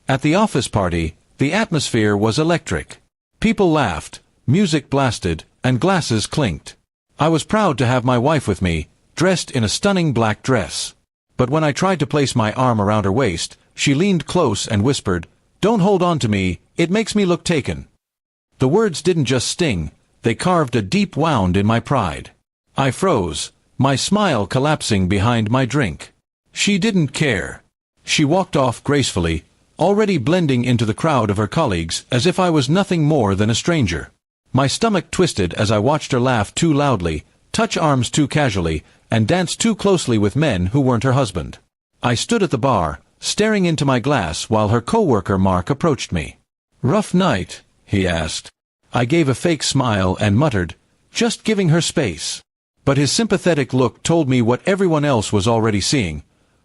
At the office party, the atmosphere was electric. People laughed, music blasted, and glasses clinked. I was proud to have my wife with me, dressed in a stunning black dress. But when I tried to place my arm around her waist, she leaned close and whispered, "Don't hold on to me, it makes me look taken." The words didn't just sting, they carved a deep wound in my pride. I froze, my smile collapsing behind my drink. She didn't care. She walked off gracefully, already blending into the crowd of her colleagues as if I was nothing more than a stranger. My stomach twisted as I watched her laugh too loudly, touch arms too casually, and dance too closely with men who weren't her husband. I stood at the bar, staring into my glass while her coworker Mark approached me. "Rough night?" he asked. I gave a fake smile and muttered, "Just giving her space." But his sympathetic look told me what everyone else was already seeing.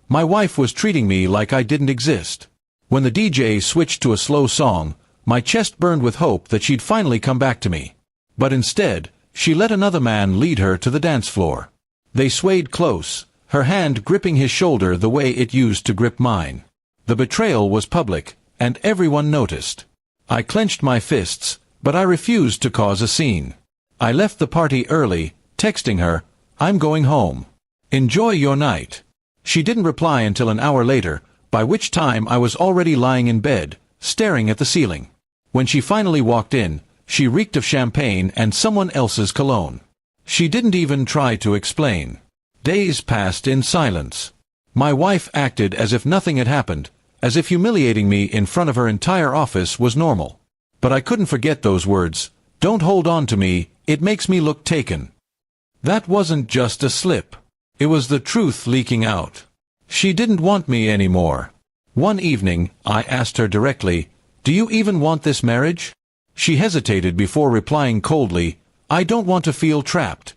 My wife was treating me like I didn't exist. When the DJ switched to a slow song, my chest burned with hope that she'd finally come back to me. But instead, she let another man lead her to the dance floor. They swayed close, her hand gripping his shoulder the way it used to grip mine. The betrayal was public, and everyone noticed. I clenched my fists, but I refused to cause a scene. I left the party early, texting her, "I'm going home. Enjoy your night." She didn't reply until an hour later, by which time I was already lying in bed, staring at the ceiling. When she finally walked in, she reeked of champagne and someone else's cologne. She didn't even try to explain. Days passed in silence. My wife acted as if nothing had happened, as if humiliating me in front of her entire office was normal. But I couldn't forget those words, "Don't hold on to me, it makes me look taken." That wasn't just a slip. It was the truth leaking out. She didn't want me anymore. One evening, I asked her directly, "Do you even want this marriage?" She hesitated before replying coldly, "I don't want to feel trapped."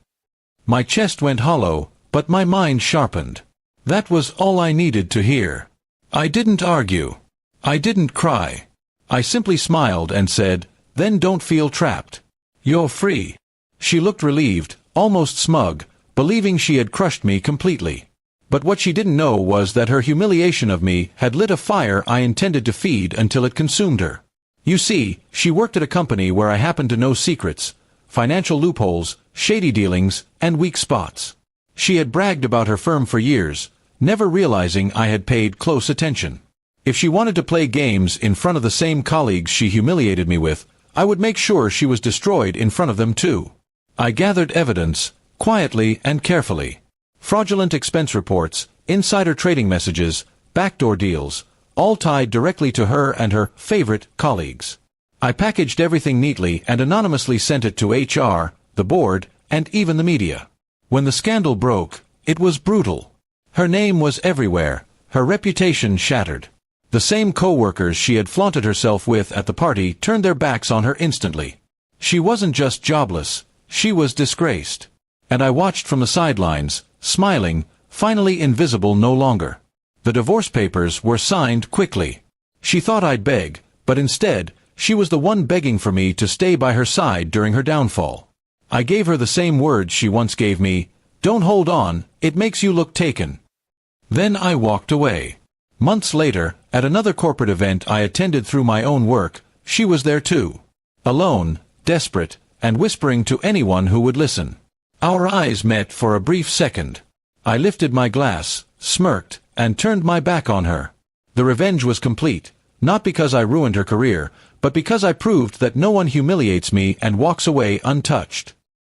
My chest went hollow, but my mind sharpened. That was all I needed to hear. I didn't argue. I didn't cry. I simply smiled and said, "Then don't feel trapped. You're free." She looked relieved, almost smug, believing she had crushed me completely. But what she didn't know was that her humiliation of me had lit a fire I intended to feed until it consumed her. You see, she worked at a company where I happened to know secrets, financial loopholes, shady dealings, and weak spots. She had bragged about her firm for years, never realizing I had paid close attention. If she wanted to play games in front of the same colleagues she humiliated me with, I would make sure she was destroyed in front of them too. I gathered evidence, quietly and carefully. Fraudulent expense reports, insider trading messages, backdoor deals, all tied directly to her and her favorite colleagues. I packaged everything neatly and anonymously sent it to HR, the board, and even the media. When the scandal broke, it was brutal. Her name was everywhere, her reputation shattered. The same co-workers she had flaunted herself with at the party turned their backs on her instantly. She wasn't just jobless, she was disgraced. And I watched from the sidelines, smiling, finally invisible no longer. The divorce papers were signed quickly. She thought I'd beg, but instead, she was the one begging for me to stay by her side during her downfall. I gave her the same words she once gave me, "Don't hold on, it makes you look taken." Then I walked away. Months later, at another corporate event I attended through my own work, she was there too. Alone, desperate, and whispering to anyone who would listen. Our eyes met for a brief second. I lifted my glass, smirked, and turned my back on her. The revenge was complete, not because I ruined her career, but because I proved that no one humiliates me and walks away untouched.